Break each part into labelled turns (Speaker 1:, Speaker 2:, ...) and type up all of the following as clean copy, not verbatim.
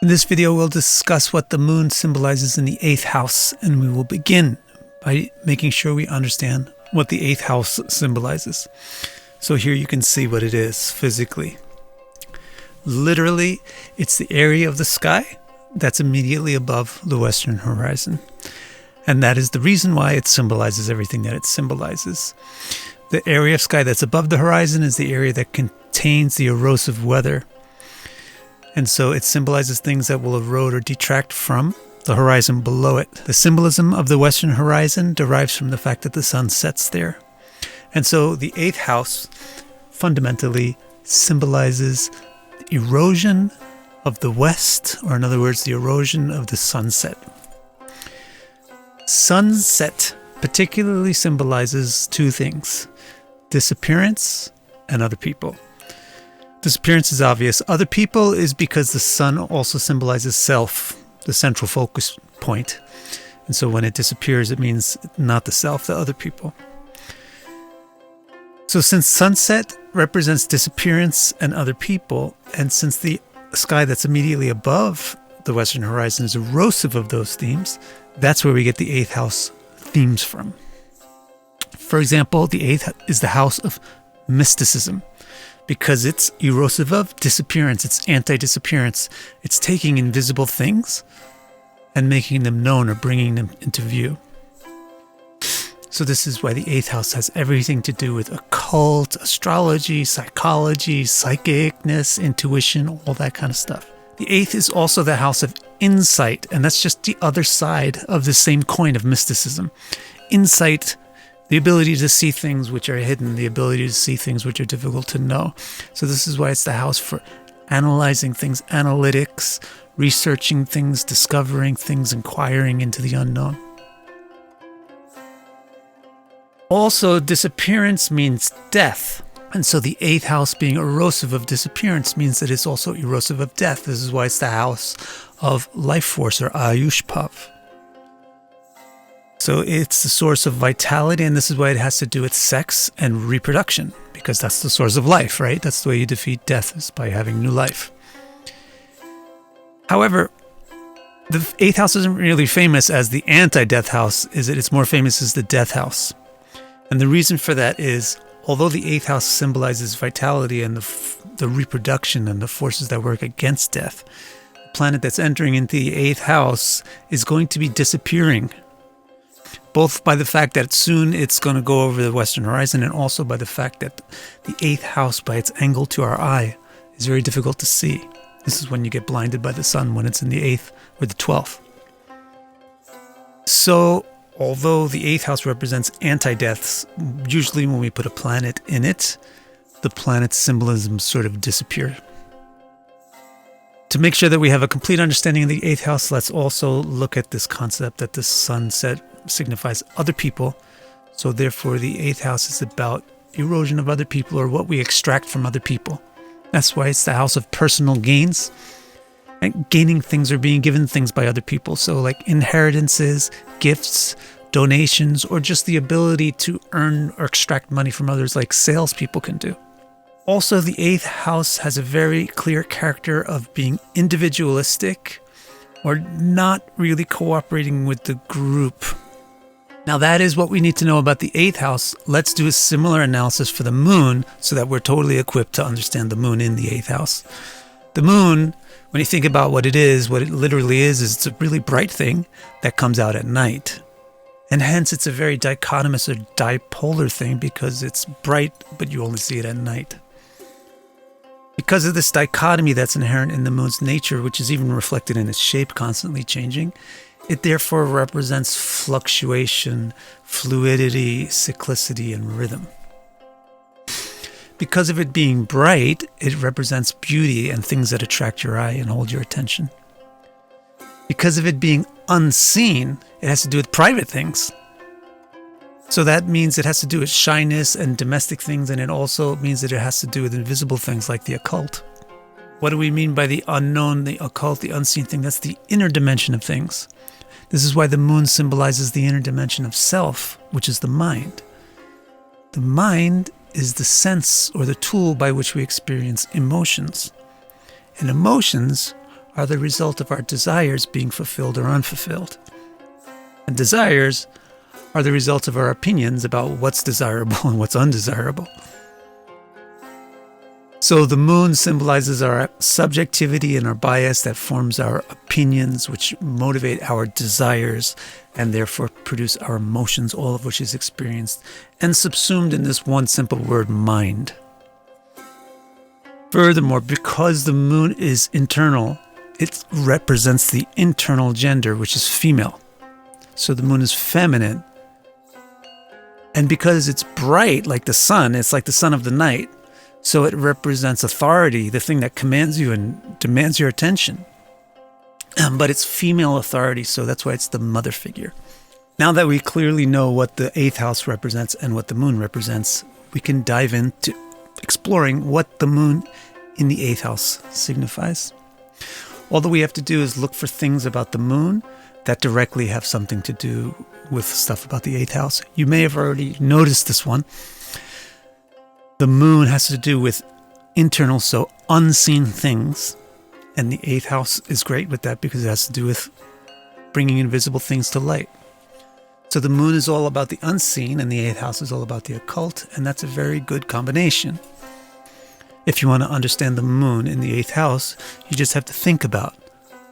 Speaker 1: In this video, we'll discuss what the moon symbolizes in the 8th house, and we will begin by making sure we understand what the 8th house symbolizes. So here you can see what it is physically. Literally, it's the area of the sky that's immediately above the western horizon. And that is the reason why it symbolizes everything that it symbolizes. The area of sky that's above the horizon is the area that contains the erosive weather. And so it symbolizes things that will erode or detract from the horizon below it. The symbolism of the western horizon derives from the fact that the sun sets there. And so the 8th house fundamentally symbolizes the erosion of the west, or in other words, the erosion of the sunset. Sunset particularly symbolizes two things: disappearance and other people. Disappearance is obvious. Other people is because the sun also symbolizes self, the central focus point. And so when it disappears, it means not the self, the other people. So since sunset represents disappearance and other people, and since the sky that's immediately above the western horizon is erosive of those themes, that's where we get the 8th house themes from. For example, the 8th is the house of mysticism, because it's erosive of disappearance, it's anti-disappearance. It's taking invisible things and making them known or bringing them into view. So this is why the 8th house has everything to do with occult, astrology, psychology, psychicness, intuition, all that kind of stuff. The 8th is also the house of insight, and that's just the other side of the same coin of mysticism. Insight, the ability to see things which are hidden, the ability to see things which are difficult to know. So this is why it's the house for analyzing things, analytics, researching things, discovering things, inquiring into the unknown. Also, disappearance means death. And so the 8th house being erosive of disappearance means that it's also erosive of death. This is why it's the house of life force, or Ayushpav. So it's the source of vitality, and this is why it has to do with sex and reproduction, because that's the source of life, right? That's the way you defeat death, is by having new life. However, the 8th house isn't really famous as the anti-death house, is it? It's more famous as the death house. And the reason for that is, although the 8th house symbolizes vitality and the reproduction and the forces that work against death, the planet that's entering into the 8th house is going to be disappearing, both by the fact that soon it's going to go over the western horizon, and also by the fact that the 8th house, by its angle to our eye, is very difficult to see. This is when you get blinded by the sun, when it's in the 8th or the 12th. So, although the 8th house represents anti-deaths, usually when we put a planet in it, the planet's symbolism sort of disappear. To make sure that we have a complete understanding of the 8th house, let's also look at this concept that the sunset signifies other people. So therefore, the 8th house is about erosion of other people, or what we extract from other people. That's why it's the house of personal gains. And gaining things or being given things by other people. So like inheritances, gifts, donations, or just the ability to earn or extract money from others, like salespeople can do. Also, the 8th house has a very clear character of being individualistic, or not really cooperating with the group. Now that is what we need to know about the 8th house. Let's do a similar analysis for the moon so that we're totally equipped to understand the moon in the 8th house. The moon, when you think about what it literally is it's a really bright thing that comes out at night. And hence it's a very dichotomous or dipolar thing, because it's bright, but you only see it at night. Because of this dichotomy that's inherent in the moon's nature, which is even reflected in its shape constantly changing, it therefore represents fluctuation, fluidity, cyclicity, and rhythm. Because of it being bright, it represents beauty and things that attract your eye and hold your attention. Because of it being unseen, it has to do with private things. So that means it has to do with shyness and domestic things, and it also means that it has to do with invisible things like the occult. What do we mean by the unknown, the occult, the unseen thing? That's the inner dimension of things. This is why the moon symbolizes the inner dimension of self, which is the mind. The mind is the sense or the tool by which we experience emotions. And emotions are the result of our desires being fulfilled or unfulfilled. And desires are the results of our opinions about what's desirable and what's undesirable. So the moon symbolizes our subjectivity and our bias that forms our opinions, which motivate our desires and therefore produce our emotions, all of which is experienced and subsumed in this one simple word, mind. Furthermore, because the moon is internal, it represents the internal gender, which is female. So the moon is feminine. And because it's bright like the sun, it's like the sun of the night. So it represents authority, the thing that commands you and demands your attention. But it's female authority, so that's why it's the mother figure. Now that we clearly know what the 8th house represents and what the moon represents, we can dive into exploring what the moon in the 8th house signifies. All that we have to do is look for things about the moon that directly have something to do with stuff about the 8th house. You may have already noticed this one. The moon has to do with internal, so unseen things. And the 8th house is great with that because it has to do with bringing invisible things to light. So the moon is all about the unseen and the 8th house is all about the occult. And that's a very good combination. If you want to understand the moon in the 8th house, you just have to think about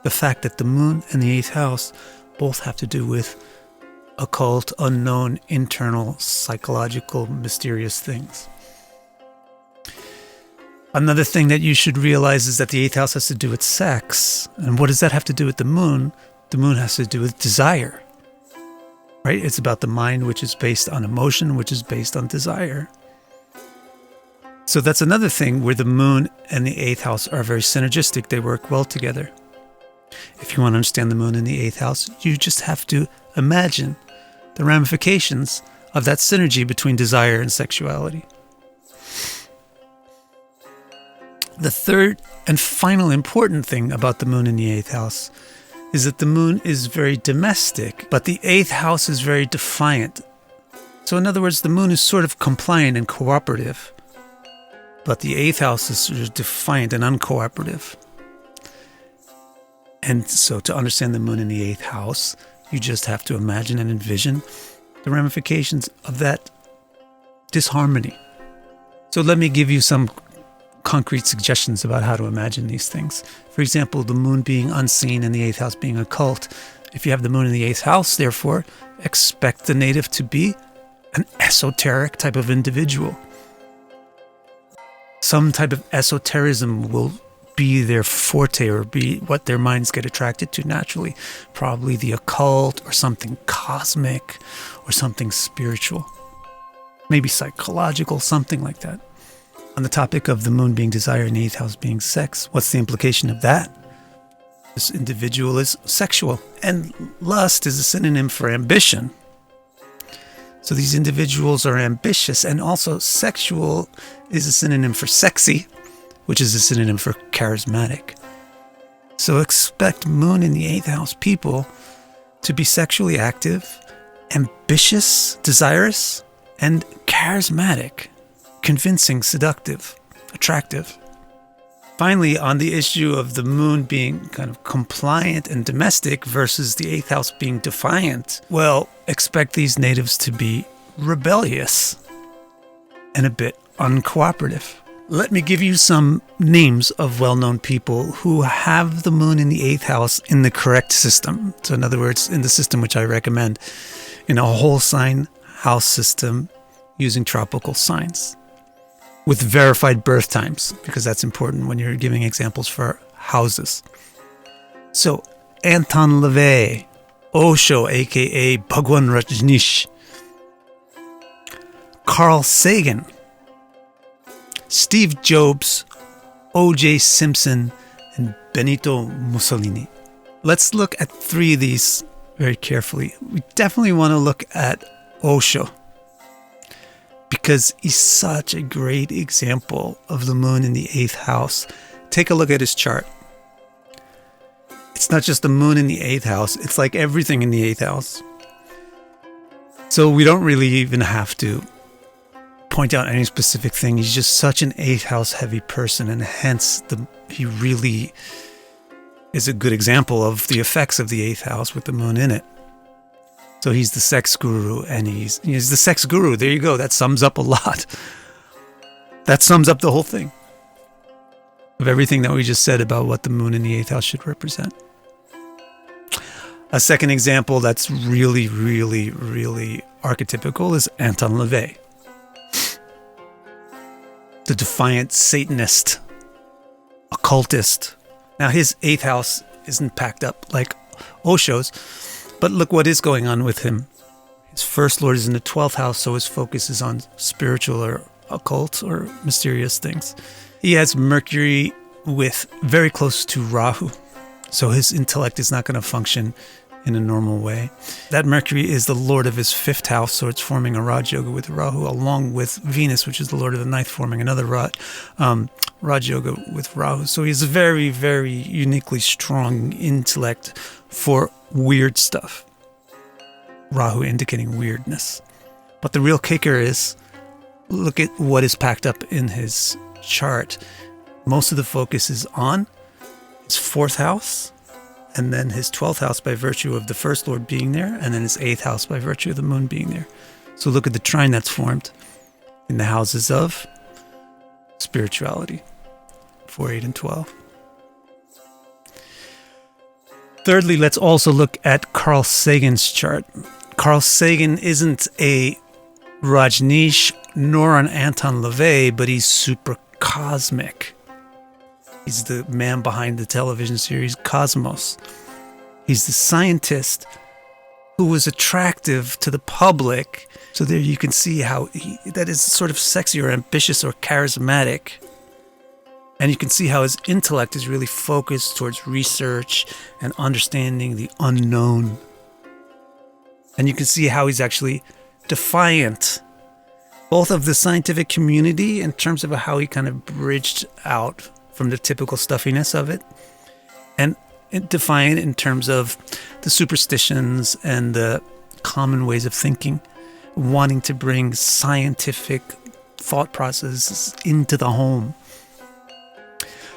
Speaker 1: the fact that the moon and the 8th house both have to do with occult, unknown, internal, psychological, mysterious things. Another thing that you should realize is that the 8th house has to do with sex. And what does that have to do with the moon? The moon has to do with desire. Right? It's about the mind, which is based on emotion, which is based on desire. So that's another thing where the moon and the 8th house are very synergistic. They work well together. If you want to understand the moon in the 8th house, you just have to imagine the ramifications of that synergy between desire and sexuality. The third and final important thing about the moon in the 8th house is that the moon is very domestic, but the 8th house is very defiant. So in other words, the moon is sort of compliant and cooperative, but the 8th house is sort of defiant and uncooperative. And so to understand the moon in the 8th house, you just have to imagine and envision the ramifications of that disharmony. So let me give you some concrete suggestions about how to imagine these things. For example, the moon being unseen and the 8th house being occult. If you have the moon in the 8th house, therefore, expect the native to be an esoteric type of individual. Some type of esotericism will be their forte or be what their minds get attracted to naturally. Probably the occult or something cosmic or something spiritual. Maybe psychological, something like that. On the topic of the moon being desire and the 8th house being sex, what's the implication of that? This individual is sexual, and lust is a synonym for ambition. So these individuals are ambitious, and also sexual is a synonym for sexy, which is a synonym for charismatic. So expect moon in the 8th house people to be sexually active, ambitious, desirous, and charismatic. Convincing, seductive, attractive. Finally, on the issue of the moon being kind of compliant and domestic versus the 8th house being defiant, well, expect these natives to be rebellious and a bit uncooperative. Let me give you some names of well-known people who have the moon in the 8th house in the correct system. So in other words, in the system which I recommend, in a whole sign house system using tropical signs. With verified birth times, because that's important when you're giving examples for houses. So, Anton LaVey, Osho, aka Bhagwan Rajneesh, Carl Sagan, Steve Jobs, O.J. Simpson, and Benito Mussolini. Let's look at 3 of these very carefully. We definitely want to look at Osho, because he's such a great example of the moon in the 8th house. Take a look at his chart. It's not just the moon in the 8th house, it's like everything in the 8th house. So we don't really even have to point out any specific thing. He's just such an 8th house heavy person, and hence he really is a good example of the effects of the 8th house with the moon in it. So he's the sex guru, and he's the sex guru. There you go. That sums up a lot. That sums up the whole thing of everything that we just said about what the moon in the 8th house should represent. A second example that's really, really, really archetypical is Anton LaVey, the defiant Satanist, occultist. Now, his 8th house isn't packed up like Osho's, but look what is going on with him. His first lord is in the 12th house, so his focus is on spiritual or occult or mysterious things. He has Mercury with very close to Rahu, so his intellect is not going to function in a normal way. That Mercury is the lord of his 5th house, so it's forming a Raj Yoga with Rahu, along with Venus, which is the lord of the 9th, forming another Raj Yoga with Rahu. So he's a very, very uniquely strong intellect for weird stuff. Rahu indicating weirdness. But the real kicker is, look at what is packed up in his chart. Most of the focus is on his 4th house, and then his 12th house by virtue of the first lord being there, and then his 8th house by virtue of the moon being there. So look at the trine that's formed in the houses of spirituality, 4, 8, and 12. Thirdly, let's also look at Carl Sagan's chart. Carl Sagan isn't a Rajneesh nor an Anton LaVey, but he's super cosmic. He's the man behind the television series Cosmos. He's the scientist who was attractive to the public. So there you can see how that is sort of sexy or ambitious or charismatic. And you can see how his intellect is really focused towards research and understanding the unknown. And you can see how he's actually defiant, both of the scientific community in terms of how he kind of bridged out from the typical stuffiness of it, and defiant in terms of the superstitions and the common ways of thinking, wanting to bring scientific thought processes into the home.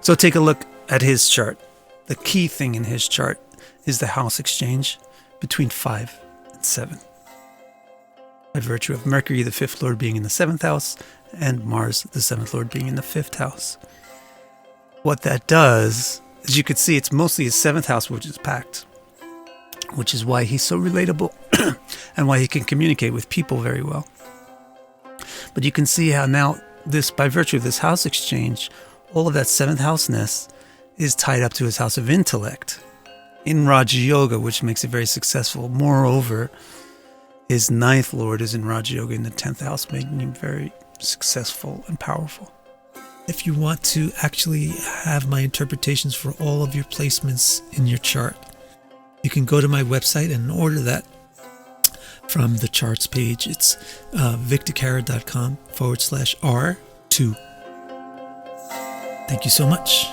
Speaker 1: So take a look at his chart. The key thing in his chart is the house exchange between 5 and 7. By virtue of Mercury, the 5th lord, being in the 7th house, and Mars, the 7th lord, being in the 5th house. What that does, as you can see, it's mostly his 7th house which is packed, which is why he's so relatable and why he can communicate with people very well. But you can see how now this, by virtue of this house exchange, all of that 7th houseness is tied up to his house of intellect in Raja Yoga, which makes it very successful. Moreover, his 9th lord is in Raja Yoga in the 10th house, making him very successful and powerful. If you want to actually have my interpretations for all of your placements in your chart, you can go to my website and order that from the charts page. It's victorcara.com/R2. Thank you so much.